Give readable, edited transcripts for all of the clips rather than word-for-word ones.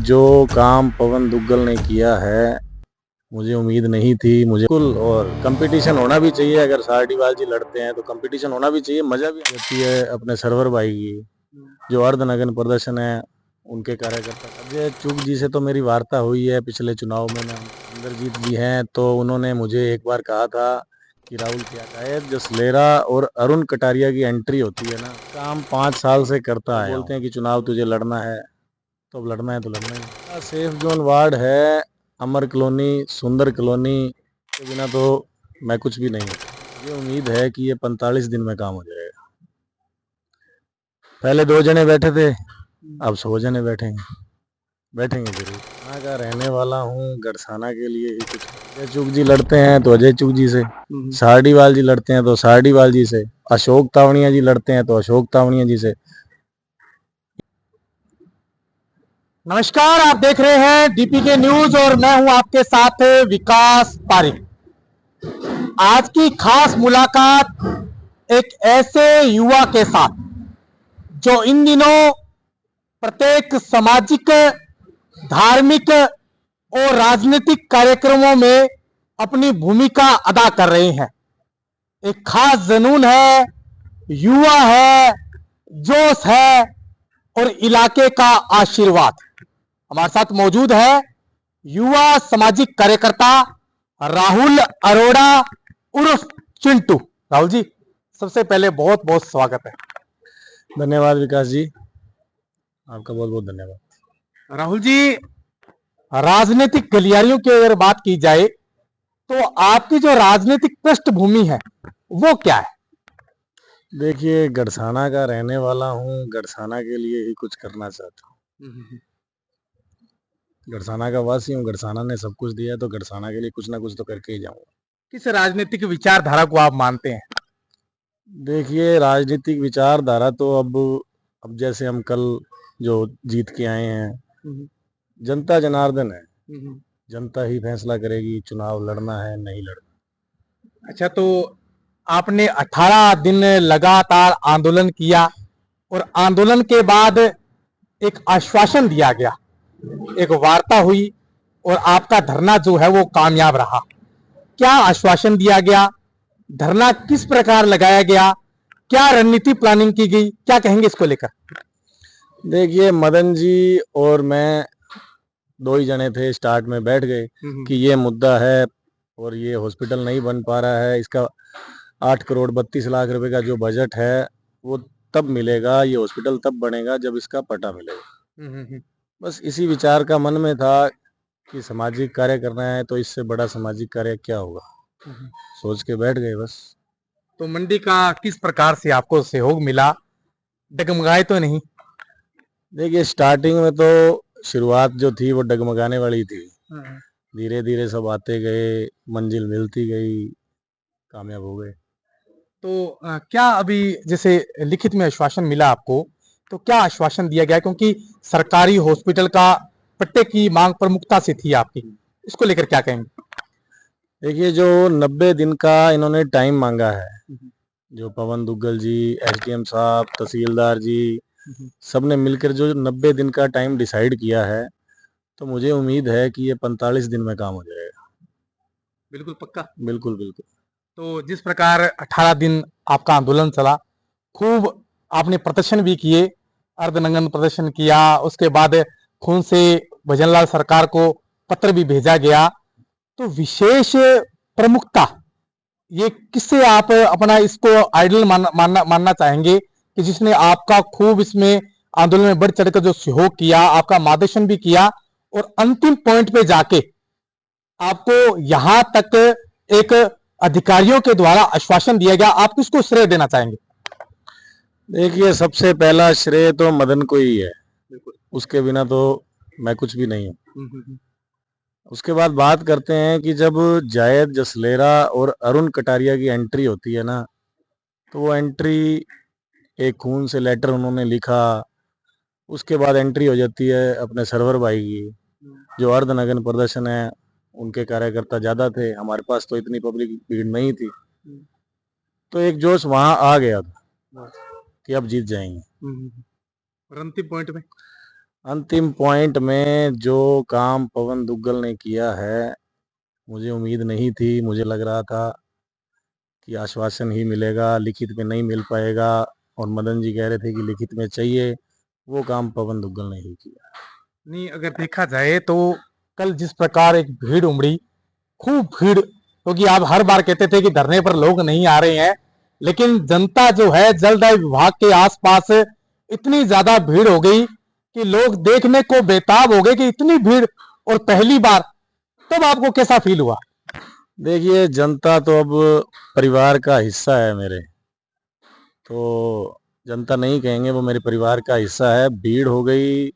जो काम पवन दुग्गल ने किया है, मुझे उम्मीद नहीं थी। मुझे बिल्कुल, और कंपटीशन होना भी चाहिए। अगर सारडीवाल जी लड़ते हैं तो कंपटीशन होना भी चाहिए, मजा भी आती है। अपने सरवर भाई की जो अर्धनग्न प्रदर्शन है, उनके कार्यकर्ता अजय चुग जी से तो मेरी वार्ता हुई है पिछले चुनाव में। इंद्रजीत जी हैं तो उन्होंने मुझे एक बार कहा था कि राहुल क्या शायद जसलेरा और अरुण कटारिया की एंट्री होती है ना, काम 5 साल से करता है। बोलते हैं कि चुनाव तुझे लड़ना है तो अब लड़ना है तो लड़ना ही। सेफ जोन वार्ड है अमर कॉलोनी, सुंदर कॉलोनी के बिना तो मैं कुछ भी नहीं हूँ। ये उम्मीद है कि ये 45 दिन में काम हो जाएगा। पहले 2 जने बैठे थे, अब 100 जने बैठेंगे जरूर। यहाँ का रहने वाला हूँ, गड़साना के लिए ही कुछ। अजय चुग जी लड़ते हैं तो अजय चुग जी से, सारडीवाल जी लड़ते हैं तो सारडीवाल जी से, अशोक तावड़िया जी लड़ते हैं तो अशोक तावड़िया जी से। नमस्कार, आप देख रहे हैं डीपीके न्यूज और मैं हूं आपके साथ विकास पारिक। आज की खास मुलाकात एक ऐसे युवा के साथ जो इन दिनों प्रत्येक सामाजिक, धार्मिक और राजनीतिक कार्यक्रमों में अपनी भूमिका अदा कर रहे हैं। एक खास जुनून है, युवा है, जोश है और इलाके का आशीर्वाद। हमारे साथ मौजूद है युवा सामाजिक कार्यकर्ता राहुल अरोड़ा उर्फ चिंटू। राहुल जी, सबसे पहले बहुत बहुत स्वागत है। धन्यवाद विकास जी, आपका बहुत बहुत धन्यवाद। राहुल जी, राजनीतिक गलियारियों की अगर बात की जाए तो आपकी जो राजनीतिक पृष्ठभूमि है वो क्या है? देखिए, गड़साना का रहने वाला हूँ, गड़साना के लिए ही कुछ करना चाहता हूँ। गड़साना का वासी हूँ, गड़साना ने सब कुछ दिया है तो गड़साना के लिए कुछ ना कुछ तो करके ही जाऊंगा। किस राजनीतिक विचारधारा को आप मानते हैं? देखिए, राजनीतिक विचारधारा तो अब जैसे हम कल जो जीत के आए हैं, जनता जनार्दन है, जनता ही फैसला करेगी चुनाव लड़ना है नहीं लड़ना। अच्छा, तो आपने 18 दिन लगातार आंदोलन किया और आंदोलन के बाद एक आश्वासन दिया गया, एक वार्ता हुई और आपका धरना जो है वो कामयाब रहा। क्या आश्वासन दिया गया? धरना किस प्रकार लगाया गया? क्या रणनीति प्लानिंग की गई? क्या कहेंगे इसको लेकर? देखिए, मदन जी और मैं 2 ही जने थे, स्टार्ट में बैठ गए कि ये मुद्दा है और ये हॉस्पिटल नहीं बन पा रहा है। इसका 8 करोड़ 32 लाख रुपए का जो बजट है वो तब मिलेगा, ये हॉस्पिटल तब बनेगा जब इसका पटा मिलेगा। बस इसी विचार का मन में था कि सामाजिक कार्य करना है तो इससे बड़ा सामाजिक कार्य क्या होगा, सोच के बैठ गए बस। तो मंडी का किस प्रकार से आपको सहयोग मिला? डगमगाए तो नहीं? देखिए, स्टार्टिंग में तो शुरुआत जो थी वो डगमगाने वाली थी। धीरे धीरे सब आते गए, मंजिल मिलती गई, कामयाब हो गए। तो क्या अभी जैसे लिखित में आश्वासन मिला आपको, तो क्या आश्वासन दिया गया? क्योंकि सरकारी हॉस्पिटल का पट्टे की मांग प्रमुखता से थी आपकी, इसको लेकर क्या कहेंगे? देखिए, जो 90 दिन का इन्होंने टाइम मांगा है, जो पवन दुग्गल जी, एसडीएम साहब, तहसीलदार जी, सबने मिलकर जो 90 दिन का टाइम डिसाइड किया है, तो मुझे उम्मीद है कि ये 45 दिन में काम हो जाएगा। बिल्कुल पक्का? बिल्कुल बिल्कुल। तो जिस प्रकार 18 दिन आपका आंदोलन चला, खूब आपने प्रदर्शन भी किए, अर्धनग्न प्रदर्शन किया, उसके बाद खून से भजनलाल सरकार को पत्र भी भेजा गया, तो विशेष प्रमुखता ये किससे आप अपना इसको आइडल मानना चाहेंगे कि जिसने आपका खूब इसमें आंदोलन में बढ़ चढ़कर जो सहयोग किया, आपका मार्गदर्शन भी किया और अंतिम पॉइंट पे जाके आपको यहां तक एक अधिकारियों के द्वारा आश्वासन दिया गया, आप किसको श्रेय देना चाहेंगे? देखिए, सबसे पहला श्रेय तो मदन को ही है, उसके बिना तो मैं कुछ भी नहीं हूँ। उसके बाद बात करते हैं कि जब जायद जसलेरा और अरुण कटारिया की एंट्री होती है ना, तो वो एंट्री एक खून से लेटर उन्होंने लिखा, उसके बाद एंट्री हो जाती है अपने सरवर भाई की, जो अर्धनग्न प्रदर्शन है, उनके कार्यकर्ता ज्यादा थे, हमारे पास तो इतनी पब्लिक भीड़ नहीं थी, तो एक जोश वहां आ गया था कि अब जीत जाएंगे। और अंतिम पॉइंट में अंतिम पॉइंट में जो काम पवन दुग्गल ने किया है, मुझे उम्मीद नहीं थी। मुझे लग रहा था कि आश्वासन ही मिलेगा, लिखित में नहीं मिल पाएगा, और मदन जी कह रहे थे कि लिखित में चाहिए। वो काम पवन दुग्गल ने ही किया। नहीं, अगर देखा जाए तो कल जिस प्रकार एक भीड़ उमड़ी, खूब भीड़, क्योंकि आप हर बार कहते थे कि धरने पर लोग नहीं आ रहे हैं, लेकिन जनता जो है जलदाय विभाग के आसपास इतनी ज्यादा भीड़ हो गई कि लोग देखने को बेताब हो गए कि इतनी भीड़, और पहली बार। तब आपको कैसा फील हुआ? देखिए, जनता तो अब परिवार का हिस्सा है मेरे, तो जनता नहीं कहेंगे, वो मेरे परिवार का हिस्सा है। भीड़ हो गई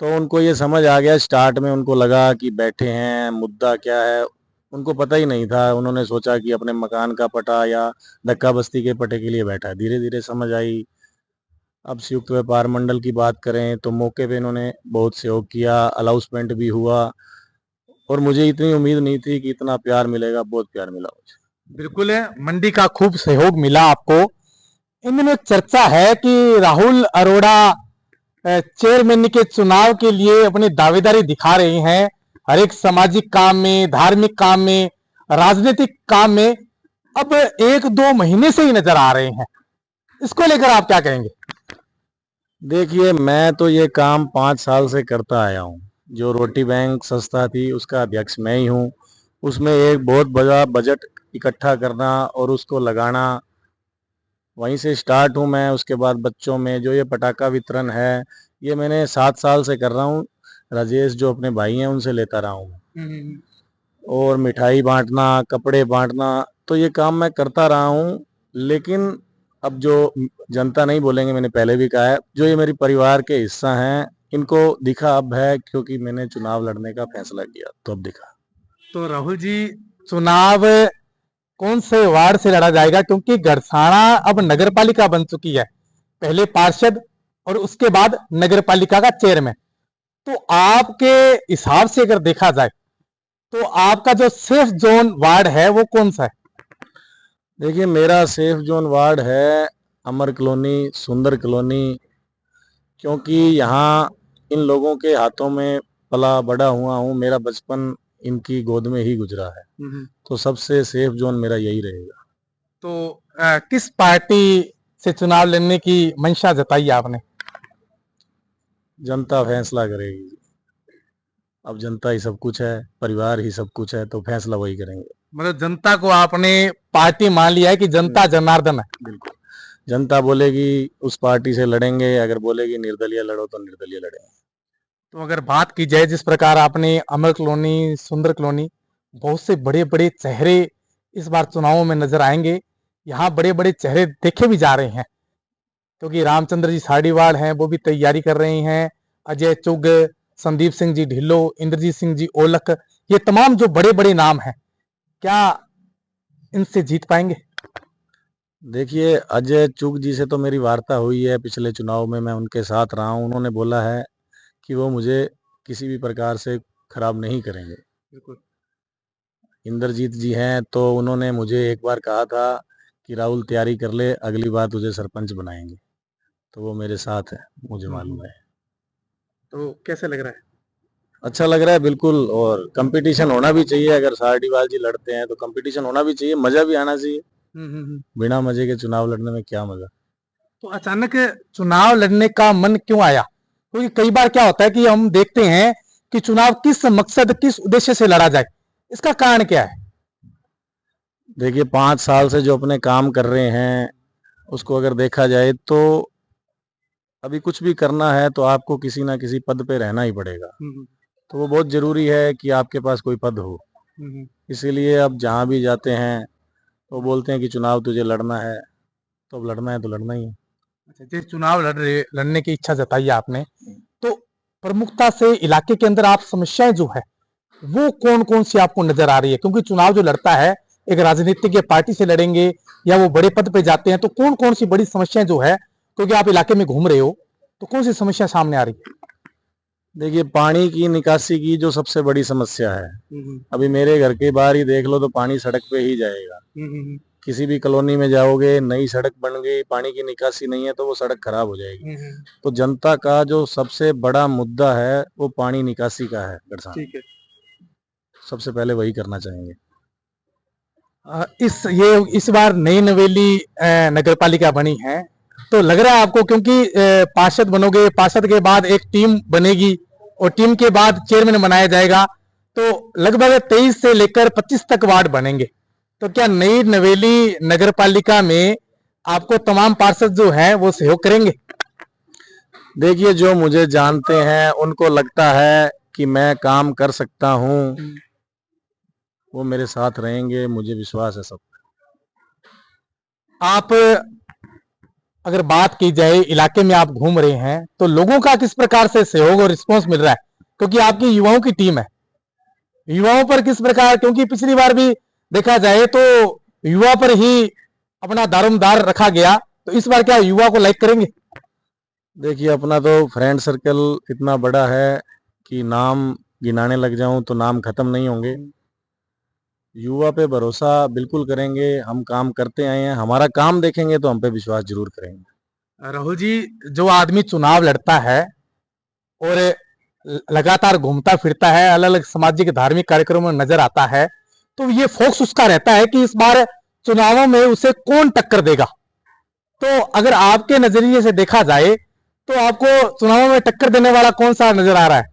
तो उनको ये समझ आ गया। स्टार्ट में उनको लगा कि बैठे हैं, मुद्दा क्या है उनको पता ही नहीं था। उन्होंने सोचा कि अपने मकान का पटा या धक्का बस्ती के पटे के लिए बैठा है। धीरे धीरे समझ आई। अब संयुक्त व्यापार मंडल की बात करें तो मौके पे इन्होंने बहुत सहयोग किया, अलाउंसमेंट भी हुआ, और मुझे इतनी उम्मीद नहीं थी कि इतना प्यार मिलेगा। बहुत प्यार मिला मुझे। बिल्कुल है, मंडी का खूब सहयोग मिला आपको। इन दिनों एक चर्चा है कि राहुल अरोड़ा चेयरमैन के चुनाव के लिए अपनी दावेदारी दिखा रहे हैं, हर एक सामाजिक काम में, धार्मिक काम में, राजनीतिक काम में। अब 1-2 महीने से ही नजर आ रहे हैं, इसको लेकर आप क्या कहेंगे? देखिए, मैं तो ये काम 5 साल से करता आया हूँ। जो रोटी बैंक संस्था थी उसका अध्यक्ष मैं ही हूँ। उसमें एक बहुत बड़ा बजट इकट्ठा करना और उसको लगाना, वहीं से स्टार्ट हूँ मैं। उसके बाद बच्चों में जो ये पटाखा वितरण है, ये मैंने 7 साल से कर रहा हूँ। राजेश जो अपने भाई हैं उनसे लेता रहा हूँ मैं। और मिठाई बांटना, कपड़े बांटना, तो ये काम मैं करता रहा हूँ। लेकिन अब जो जनता नहीं बोलेंगे, मैंने पहले भी कहा है, जो ये मेरी परिवार के हिस्सा हैं, इनको दिखा अब है, क्योंकि मैंने चुनाव लड़ने का फैसला किया तो अब दिखा। तो राहुल जी, चुनाव कौन से वार्ड से लड़ा जाएगा? क्योंकि गड़साना अब नगर पालिका बन चुकी है, पहले पार्षद और उसके बाद नगर पालिका का चेयरमैन। तो आपके हिसाब से अगर देखा जाए तो आपका जो सेफ जोन वार्ड है वो कौन सा है? देखिए, मेरा सेफ जोन वार्ड है अमर कॉलोनी, सुंदर कॉलोनी, क्योंकि यहाँ इन लोगों के हाथों में पला बड़ा हुआ हूँ। मेरा बचपन इनकी गोद में ही गुजरा है, तो सबसे सेफ जोन मेरा यही रहेगा। तो किस पार्टी से चुनाव लड़ने की मंशा जताई आपने? जनता फैसला करेगी। अब जनता ही सब कुछ है, परिवार ही सब कुछ है, तो फैसला वही करेंगे। मतलब जनता को आपने पार्टी मान लिया है कि जनता जनार्दन है? बिल्कुल। जनता बोलेगी उस पार्टी से लड़ेंगे, अगर बोलेगी निर्दलीय लड़ो तो निर्दलीय लड़ेंगे। तो अगर बात की जाए, जिस प्रकार आपने अमर कॉलोनी, सुंदर कॉलोनी, बहुत से बड़े बड़े चेहरे इस बार चुनावों में नजर आएंगे। यहाँ बड़े बड़े चेहरे देखे भी जा रहे हैं, क्योंकि रामचंद्र जी साडीवाल हैं, वो भी तैयारी कर रहे हैं। अजय चुग, संदीप सिंह जी ढिल्लो, इंद्रजीत सिंह जी ओलक, ये तमाम जो बड़े बड़े नाम हैं, क्या इनसे जीत पाएंगे? देखिए, अजय चुग जी से तो मेरी वार्ता हुई है, पिछले चुनाव में मैं उनके साथ रहा हूँ। उन्होंने बोला है कि वो मुझे किसी भी प्रकार से खराब नहीं करेंगे। बिल्कुल। इंद्रजीत जी हैं, तो उन्होंने मुझे एक बार कहा था कि राहुल तैयारी कर ले, अगली बार तुझे सरपंच बनाएंगे। तो वो मेरे साथ है, मुझे मालूम है। तो कैसे लग रहा है? अच्छा लग रहा है, बिल्कुल। और कंपटीशन होना भी चाहिए। अगर सारडीवाल जी लड़ते हैं तो कंपटीशन होना भी चाहिए, मजा भी आना चाहिए। बिना मजे के चुनाव लड़ने में क्या मजा। तो अचानक चुनाव लड़ने का मन क्यों आया? क्योंकि कई बार क्या होता है कि हम देखते हैं कि चुनाव किस मकसद, किस उद्देश्य से लड़ा जाए, इसका कारण क्या है? देखिए, 5 साल से जो अपने काम कर रहे हैं, उसको अगर देखा जाए तो अभी कुछ भी करना है तो आपको किसी ना किसी पद पे रहना ही पड़ेगा। तो वो बहुत जरूरी है कि आपके पास कोई पद हो। इसीलिए अब जहाँ भी जाते हैं तो बोलते हैं कि चुनाव तुझे लड़ना है, तो अब लड़ना है तो लड़ना ही है। अच्छा, जिस चुनाव लड़ने की इच्छा जताई है आपने, तो प्रमुखता से इलाके के अंदर आप समस्याएं जो है वो कौन कौन सी आपको नजर आ रही है? क्योंकि चुनाव जो लड़ता है, एक राजनीतिक पार्टी से लड़ेंगे या वो बड़े पद पे जाते हैं, तो कौन कौन सी बड़ी समस्याएं जो है, क्योंकि आप इलाके में घूम रहे हो, तो कौन सी समस्या सामने आ रही है? देखिए, पानी की निकासी की जो सबसे बड़ी समस्या है, अभी मेरे घर के बाहर ही देख लो तो पानी सड़क पे ही जाएगा। किसी भी कॉलोनी में जाओगे, नई सड़क बन गई, पानी की निकासी नहीं है तो वो सड़क खराब हो जाएगी। तो जनता का जो सबसे बड़ा मुद्दा है वो पानी निकासी का है गढ़सान। ठीक है। सबसे पहले वही करना चाहेंगे। इस बार नई नवेली नगर पालिका बनी है, तो लग रहा है आपको, क्योंकि पार्षद बनोगे, पार्षद के बाद एक टीम बनेगी और टीम के बाद चेयरमैन बनाया जाएगा, तो लगभग 23 से लेकर 25 तक वार्ड बनेंगे। तो क्या नई नवेली नगर पालिका में आपको तमाम पार्षद जो हैं वो सहयोग करेंगे? देखिए, जो मुझे जानते हैं उनको लगता है कि मैं काम कर सकता हूँ, वो मेरे साथ रहेंगे, मुझे विश्वास है सब। आप अगर बात की जाए, इलाके में आप घूम रहे हैं, तो लोगों का किस प्रकार से सहयोग और रिस्पांस मिल रहा है? क्योंकि आपकी युवाओं की टीम है, युवाओं पर किस प्रकार, क्योंकि पिछली बार भी देखा जाए तो युवा पर ही अपना दारोमदार रखा गया, तो इस बार क्या युवा को लाइक करेंगे? देखिए, अपना तो फ्रेंड सर्कल इतना बड़ा है कि नाम गिनाने लग जाऊं तो नाम खत्म नहीं होंगे। युवा पे भरोसा बिल्कुल करेंगे, हम काम करते आए हैं, हमारा काम देखेंगे तो हम पे विश्वास जरूर करेंगे। राहुल जी, जो आदमी चुनाव लड़ता है और लगातार घूमता फिरता है, अलग अलग सामाजिक धार्मिक कार्यक्रमों में नजर आता है, तो ये फोकस उसका रहता है कि इस बार चुनावों में उसे कौन टक्कर देगा। तो अगर आपके नजरिए से देखा जाए तो आपको चुनावों में टक्कर देने वाला कौन सा नजर आ रहा है?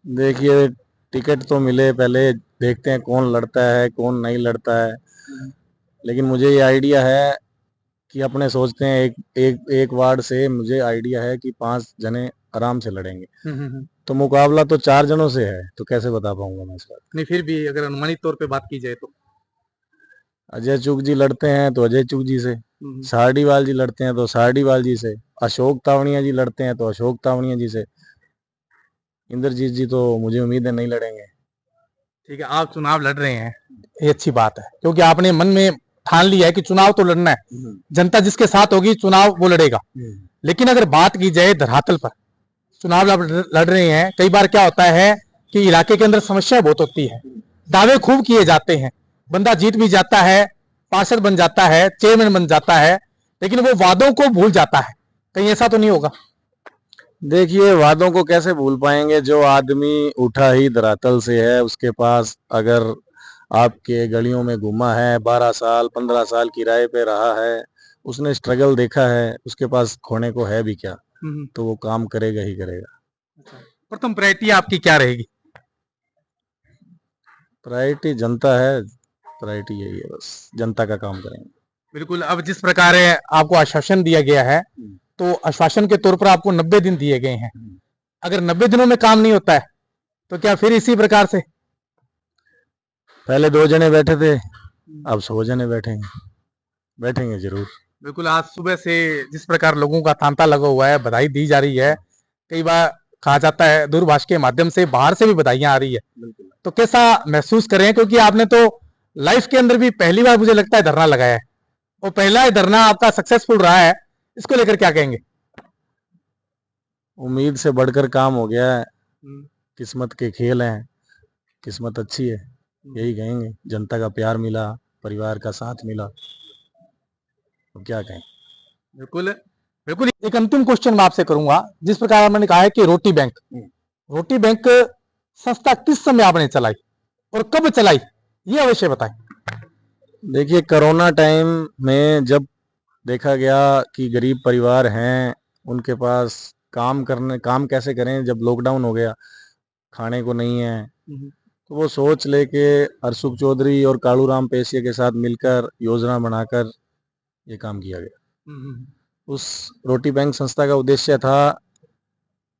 देखिए, टिकट तो मिले, पहले देखते हैं कौन लड़ता है कौन नहीं लड़ता है। लेकिन मुझे ये आइडिया है कि अपने सोचते हैं एक वार्ड से मुझे आइडिया है कि 5 जने आराम से लड़ेंगे। तो मुकाबला तो 4 जनों से है, तो कैसे बता पाऊंगा मैं इस बात। नहीं, फिर भी अगर अनुमानित तौर पे बात की जाए तो अजय चुग जी लड़ते हैं तो अजय चुग जी से, सारडीवाल जी लड़ते हैं तो सारडीवाल जी से, अशोक तावड़िया जी लड़ते हैं तो अशोक तावड़िया जी से। इंद्रजीत जी तो मुझे उम्मीद है नहीं लड़ेंगे। ठीक है, आप चुनाव लड़ रहे हैं, ये अच्छी बात है, क्योंकि आपने मन में ठान लिया है कि चुनाव तो लड़ना है, जनता जिसके साथ होगी चुनाव वो लड़ेगा। लेकिन अगर बात की जाए धरातल पर, चुनाव लड़ रहे हैं, कई बार क्या होता है कि इलाके के अंदर समस्या बहुत होती है, दावे खूब किए जाते हैं, बंदा जीत भी जाता है, पार्षद बन जाता है, चेयरमैन बन जाता है, लेकिन वो वादों को भूल जाता है। कहीं ऐसा तो नहीं होगा? देखिए, वादों को कैसे भूल पाएंगे? जो आदमी उठा ही धरातल से है, उसके पास अगर आपके गलियों में घूमा है, 12 साल 15 साल किराए पे रहा है, उसने स्ट्रगल देखा है, उसके पास खोने को है भी क्या, तो वो काम करेगा ही करेगा। प्रथम प्रायोरिटी आपकी क्या रहेगी? प्रायोरिटी जनता है, प्रायोरिटी यही है, बस जनता का काम करेंगे। बिल्कुल। अब जिस प्रकार आपको आश्वासन दिया गया है, तो आश्वासन के तौर पर आपको 90 दिन दिए गए हैं, अगर 90 दिनों में काम नहीं होता है तो क्या फिर इसी प्रकार से? पहले 2 जने बैठे थे, अब 100 जने बैठेंगे जरूर। बिल्कुल। आज सुबह से जिस प्रकार लोगों का तांता लगा हुआ है, बधाई दी जा रही है, कई बार कहा जाता है दूरभाष के माध्यम से बाहर से भी बधाइयां आ रही है, तो कैसा महसूस कर रहे हैं? क्योंकि आपने तो लाइफ के अंदर भी पहली बार मुझे लगता है धरना लगाया है, और पहला धरना आपका सक्सेसफुल रहा है, इसको लेकर क्या कहेंगे? उम्मीद से बढ़कर काम हो गया है, किस्मत के खेल हैं, किस्मत अच्छी है, यही कहेंगे। जनता का प्यार मिला, परिवार का साथ मिला, तो क्या कहें। बिल्कुल बिल्कुल। एक अंतिम क्वेश्चन मैं आपसे करूंगा, जिस प्रकार मैंने कहा है कि रोटी बैंक संस्था किस समय आपने चलाई और कब चलाई, ये अवश्य बताएं। देखिए, कोरोना टाइम में जब देखा गया कि गरीब परिवार हैं, उनके पास काम कैसे करें, जब लॉकडाउन हो गया, खाने को नहीं है, तो वो सोच लेके हरसुख चौधरी और कालूराम पेशिया के साथ मिलकर योजना बनाकर ये काम किया गया। उस रोटी बैंक संस्था का उद्देश्य था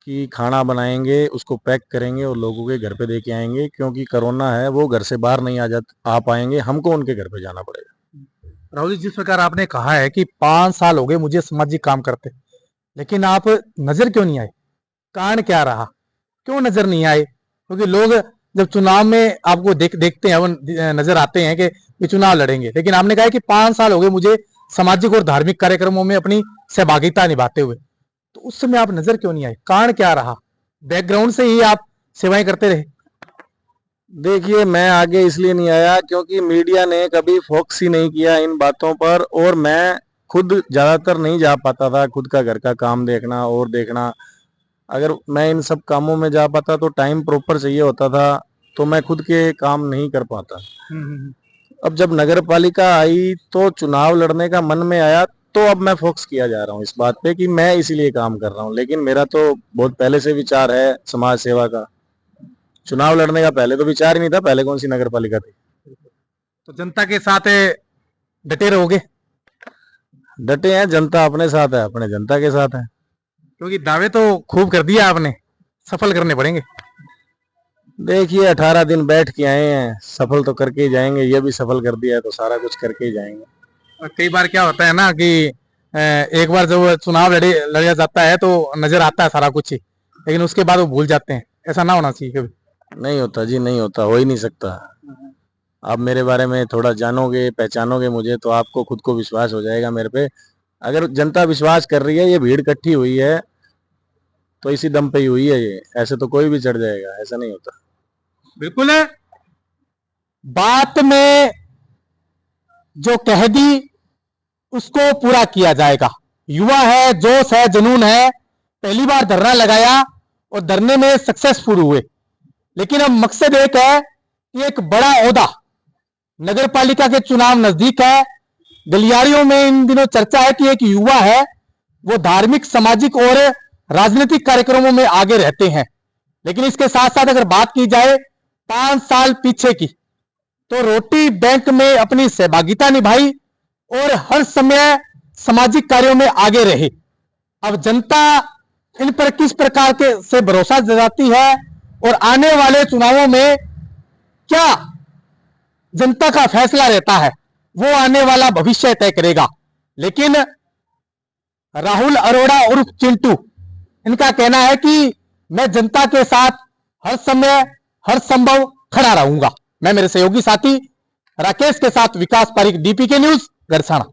कि खाना बनाएंगे, उसको पैक करेंगे और लोगों के घर पे दे के आएंगे, क्योंकि कोरोना है, वो घर से बाहर नहीं आ पाएंगे, हमको उनके घर पे जाना पड़ेगा। राहुल जी, जिस प्रकार आपने कहा है कि 5 साल हो गए मुझे सामाजिक काम करते, लेकिन आप नजर क्यों नहीं आए? कारण क्या रहा, क्यों नजर नहीं आए? क्योंकि लोग जब चुनाव में आपको देखते हैं, वो नजर आते हैं कि चुनाव लड़ेंगे, लेकिन आपने कहा कि 5 साल हो गए मुझे सामाजिक और धार्मिक कार्यक्रमों में अपनी सहभागिता निभाते हुए, तो उस समय आप नजर क्यों नहीं आए? कारण क्या रहा? बैकग्राउंड से ही आप सेवाएं करते रहे? देखिए, मैं आगे इसलिए नहीं आया क्योंकि मीडिया ने कभी फोकस ही नहीं किया इन बातों पर, और मैं खुद ज्यादातर नहीं जा पाता था। खुद का घर का काम देखना और देखना, अगर मैं इन सब कामों में जा पाता तो टाइम प्रॉपर चाहिए होता था, तो मैं खुद के काम नहीं कर पाता। अब जब नगर पालिका आई तो चुनाव लड़ने का मन में आया, तो अब मैं फोकस किया जा रहा हूँ इस बात पे कि मैं इसीलिए काम कर रहा हूँ। लेकिन मेरा तो बहुत पहले से विचार है समाज सेवा का। चुनाव लड़ने का पहले तो विचार ही नहीं था, पहले कौन सी नगर पालिका थी। तो जनता के साथ डटे रहोगे? डटे हैं, जनता अपने साथ है, अपने जनता के साथ है। क्योंकि दावे तो खूब कर दिया आपने, सफल करने पड़ेंगे। देखिए, 18 दिन बैठ के आए हैं, सफल तो करके ही जाएंगे। ये भी सफल कर दिया है तो सारा कुछ करके ही जाएंगे। और कई बार क्या होता है ना कि एक बार जब चुनाव लड़ा जाता है तो नजर आता है सारा कुछ ही, लेकिन उसके बाद वो भूल जाते हैं। ऐसा ना होना चाहिए कभी। नहीं होता जी, नहीं होता, हो ही नहीं सकता। आप मेरे बारे में थोड़ा जानोगे, पहचानोगे मुझे, तो आपको खुद को विश्वास हो जाएगा मेरे पे। अगर जनता विश्वास कर रही है, ये भीड़ इकट्ठी हुई है, तो इसी दम पे ही हुई है। ये ऐसे तो कोई भी चढ़ जाएगा, ऐसा नहीं होता। बिल्कुल है। बात में जो कह दी उसको पूरा किया जाएगा। युवा है, जोश है, जुनून है। पहली बार धरना लगाया और धरने में सक्सेसफुल हुए, लेकिन अब मकसद एक है कि एक बड़ा ओहदा, नगर पालिका के चुनाव नजदीक है। गलियारियों में इन दिनों चर्चा है कि एक युवा है, वो धार्मिक, सामाजिक और राजनीतिक कार्यक्रमों में आगे रहते हैं। लेकिन इसके साथ साथ अगर बात की जाए 5 साल पीछे की, तो रोटी बैंक में अपनी सहभागिता निभाई और हर समय सामाजिक कार्यों में आगे रहे। अब जनता इन पर किस प्रकार के से भरोसा जताती है और आने वाले चुनावों में क्या जनता का फैसला रहता है, वो आने वाला भविष्य तय करेगा। लेकिन राहुल अरोड़ा उर्फ चिंटू, इनका कहना है कि मैं जनता के साथ हर समय, हर संभव खड़ा रहूंगा। मैं मेरे सहयोगी साथी राकेश के साथ विकास पारिक, डीपीके न्यूज, गरसाना।